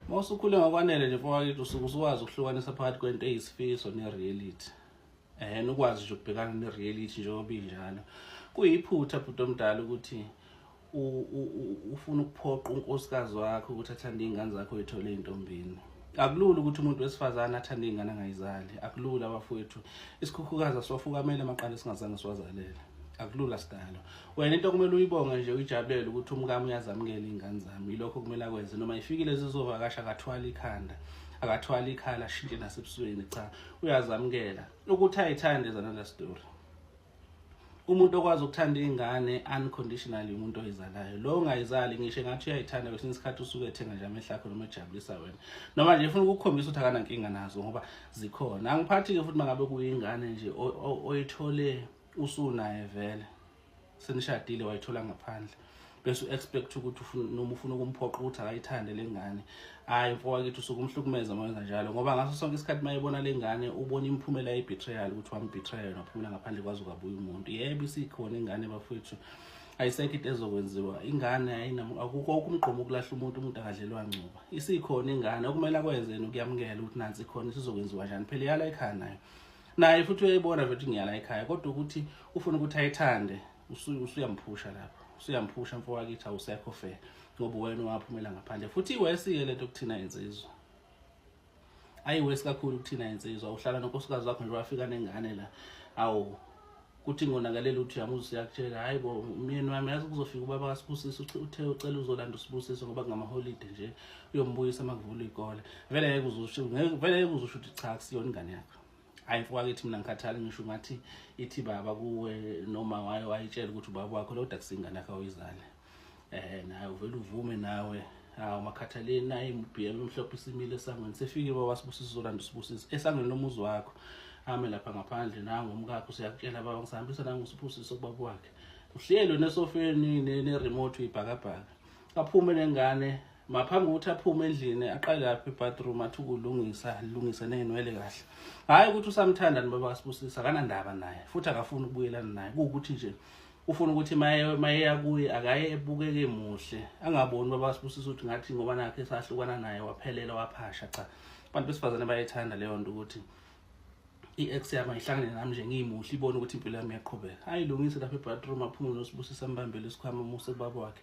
Mawusukhule ngokwanele nje mfowethu usuke usukwazi ukuhlukanisa phakathi kwento eyisifiso nereality. Ukwazi nje ukubhekana nereality njengoba injalo. Kuyiphutha bhuti omdala ukuthi ufuna ukuphoqa unkosikazi wakho ukuthi athande izingane zakho uyithole entombini. Akulula ukuthi umuntu wesifazana athande izingane angayizali. Akulula bafowethu. Isikhukhukazi asiwafukamele amaqanda singazange siwazalela. Akulula sidalo. Wena into kumele uyibonge nje uyijabulele ukuthi umkami uyazamukela izingane zami. Yilokho kumele akwenze noma ifikile zizovakasha akathwala ikhanda. Akathwala ikhala ashintshe nasebusweni cha uyazamukela ukuthi ayithande zana story. Umuntu okwazi ukuthanda izingane unconditionally umuntu oyizalayo. Lo ongayizali ngisho ngathi uyayithanda kwesinye isikhathi usuke ethenga nje amehlo akho noma ejabulisa wena. Noma nje ufuna ukukhombisa ukuthi akana nkinga nazo ngoba zikhona. Angiphathi ke futhi mangabe kuyingane nje oyithole usunaye vele. Senishadile wayithola ngaphandle. Bese expect ukuthi noma ufuna ukumphoqa ukuthi akayithande lengane. Hayi mfowethu usuke umhlukumeza manje njalo ngoba ngaso sonke isikhathi mayibona lengane ubona imphumela ye-betrayal ukuthi wambetray nophumela ngaphandle kwazi ukabuya umuntu. Yebo isikhona ingane bafowethu. Ayisekho into ezokwenziwa. Ingane akukho umgqomo ukulahla umuntu akadlelwa ncuba. Isikhona ingane okumele akwenzeni ukuyamukela ukuthi nansi ikhona isizokwenziwa kanjani. Phela iyala ekhaya nayo. Naye futhi uyayibona futhi ngiyala ekhaya kodwa ukuthi ufuna ukuthi ayithande usuyamphusha lapho. Usuyamphusha mfowethu awusekho fair ngoba wena waphumela ngaphandle futhi iwesike lento kuthina insizwa. Ayiwesi kakhulu kuthina insizwa uhlala nonkosikazi wakho nje wafika nengane la awu kuthi ngonakalela uthi uyamuzi yakutshela hayibo umyeni wami yazi kuzofika ubaba kaSibusiso uthe ucela uzolanda uSibusiso ngoba ngama holiday nje uyombuyisa makuvula ikole vele ngeke uzusho ukuthi cha kusiyona ingane yakho. Hayi mfowethu mina ngikhathali ngisho ngathi ithi baba kuwe noma wayitshela ukuthi ubaba wakho lo dakusingane yakho uyizale. Naye uvela uvume nawe makhathaleni naye imbhiyelo omhlophe isimile esangweni sefike baba kaSibusiso uzolanda uSibusiso esangweni lomuzi wakho. Ame lapha ngaphandle nangu umkakho useyakutshela baba ngisahambisa nangu uSibusiso kubaba wakhe. Uhlelo nesofeni neremote uyibhakabhaka. Aphume lengane maphambi ukuthi aphume endlini aqale lapha ebathroom athi ukulungisa nenwele kahle. Hayi ukuthi usamthanda nibaba kaSibusiso akanandaba naye futhi akafuni ukubuyelana naye. Ukuthi nje ufuna ukuthi maye yakuye akaye ebukeke muhle. Angaboni baba kaSibusiso ukuthi ngathi ngoba nakhe esahlukana naye waphelela waphasha cha. Abantu besifazane bayayithanda leyo nto ukuthi i-ex yami ayihlangane nami nje ngimuhle ibone ukuthi impilo yami iyaqhubeka. Ayilungise lapha ebathroom aphume noSibusiso ambambele isikhwama umuse kubaba wakhe.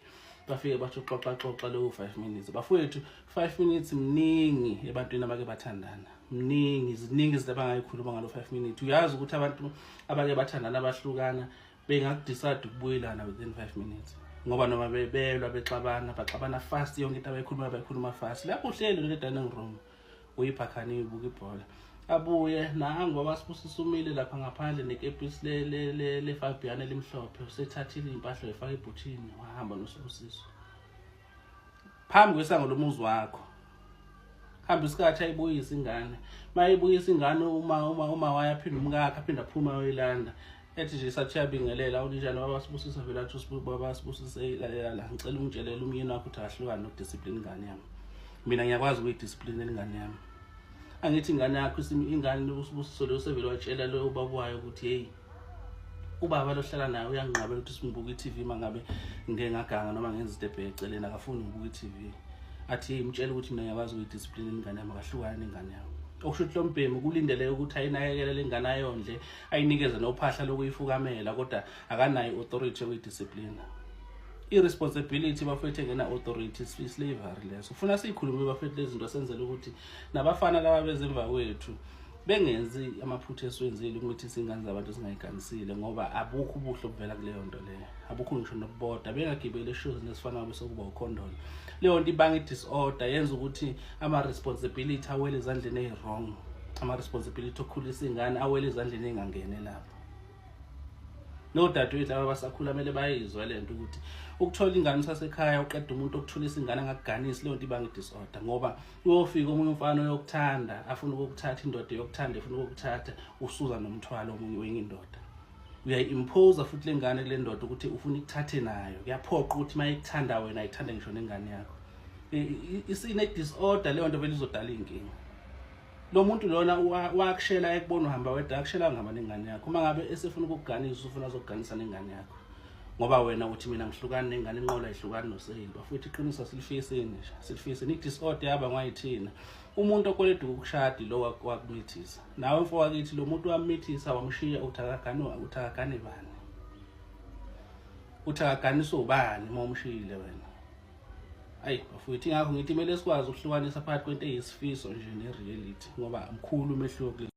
Bafike bathi xoxa leyo 5 minutes. Bafowethu 5 minutes mningi ebantwini abake bathandana. Ziningi izinto abangayikhuluma ngalo 5 minutes. Uyazi ukuthi abantu abake bathandana abahlukana bengakudecide ukubuyelana within 5 minutes. Ngoba noma bebelwa baxabana fast yonke into abayikhuluma fast. Lapho uhlelo le dining room uyiphakhani ubuka ibhola. Abuye nangu baba kaSibusiso umile lapha ngaphandle nekepisi le Fabian elimhlophe usethathile impahla efaka ebhuthini wahamba noSibusiso. Phambi kwesango lomuzi wakho. Hamba isikhathi ayibuyisa ingane. Mayibuyisa ingane uma wayaphinda umkakhe aphinda aphuma uyilanda. Ethi nje sathi yabingelela uninjani baba kaSibusiso vela athi baba kaSibusiso la ngicela ungitshelele umyeni wakho ukuthi ahlukane nokudiscipline ingane yami. Mina ngiyakwazi ukuyidiscipline ingane yami. Angithi ingane yakho ingane uSibusiso lo sevele watshela lo ubaba wayo ukuthi hey ubaba lo hlala naye uyangiqabela ukuthi simbuka iTV mangabe ngengaganga noma ngenza izinto eceleni akafuni ukubuka iTV. Athi hey mtshela ukuthi mina ngiyakwazi ukuyidiscipline ingane yami akahlukane ingane yami. Okusho ukuthi lo mbhemu kulindele ukuthi ayinakekele lengane ayondle ayinikeze nophahla lokuyifukamela kodwa akanayo authority yokuyidiscipline. Irresponsibility bafethu engena authority slavery leso. Ufuna sikhulume bafethu lezi zinto senzele ukuthi nabafana laba bezemva kwethu bengenzi amaphutha eswenzile ukuthi singane zabantu singayiganisile ngoba abukho ubuhle obuvela kuleyo nto leyo. Abukho ngisho nokuboda bengagibele shoes nesifana ngabe sokuba ukhondolo. Leyo nto ibanga disorder yenza ukuthi ama responsibility awele ezandleni ezwrong. Ama responsibility okukhulisa ingane awele ezandleni engangene lapho. No dadewethu laba basakhula mele bayizwe lento ukuthi ukuthola ingane sasekhaya uqeda umuntu okuthulisa ingane angakuganisi leyo nto ibanga disorder ngoba uyofika umunye umfana yokuthanda afuna ukukuthatha indoda yokuthanda efuna ukukuthatha usuza nomthwalo omunye wenye indoda. Uyayimpose futhi lengane kule ndoda ukuthi ufuna ikuthathe nayo. Kuyaphoqa ukuthi mayikuthanda wena ayithande ngisho nengane yakho. Isine disorder leyo nto vele izodala inkinga. Lo muntu lona wakushela ekubona uhamba wedwa akushela ngaba nengane yakho. Uma ngabe esefuna ukukuganisa ufuna uzokuganisa nengane yakho. ngoba wena uthi mina ngihlukane nengane enqola ihlukane noSeyiba, bafowethu iqiniso silifiseni nje, silifiseni. I-disorder yaba ngayithina. Umuntu okweleda ukushadi lo wakumithisa, nawe mfowethu lo muntu wamithisa wamshiya, uthakagane bani? Uthakaganiswa ubani uma umshiyile wena? Hayi bafowethu, ingakho ngithi kumele sikwazi ukuhlukanisa phakathi kwento eyisifiso nje ne-reality, ngoba mkhulu umehluko.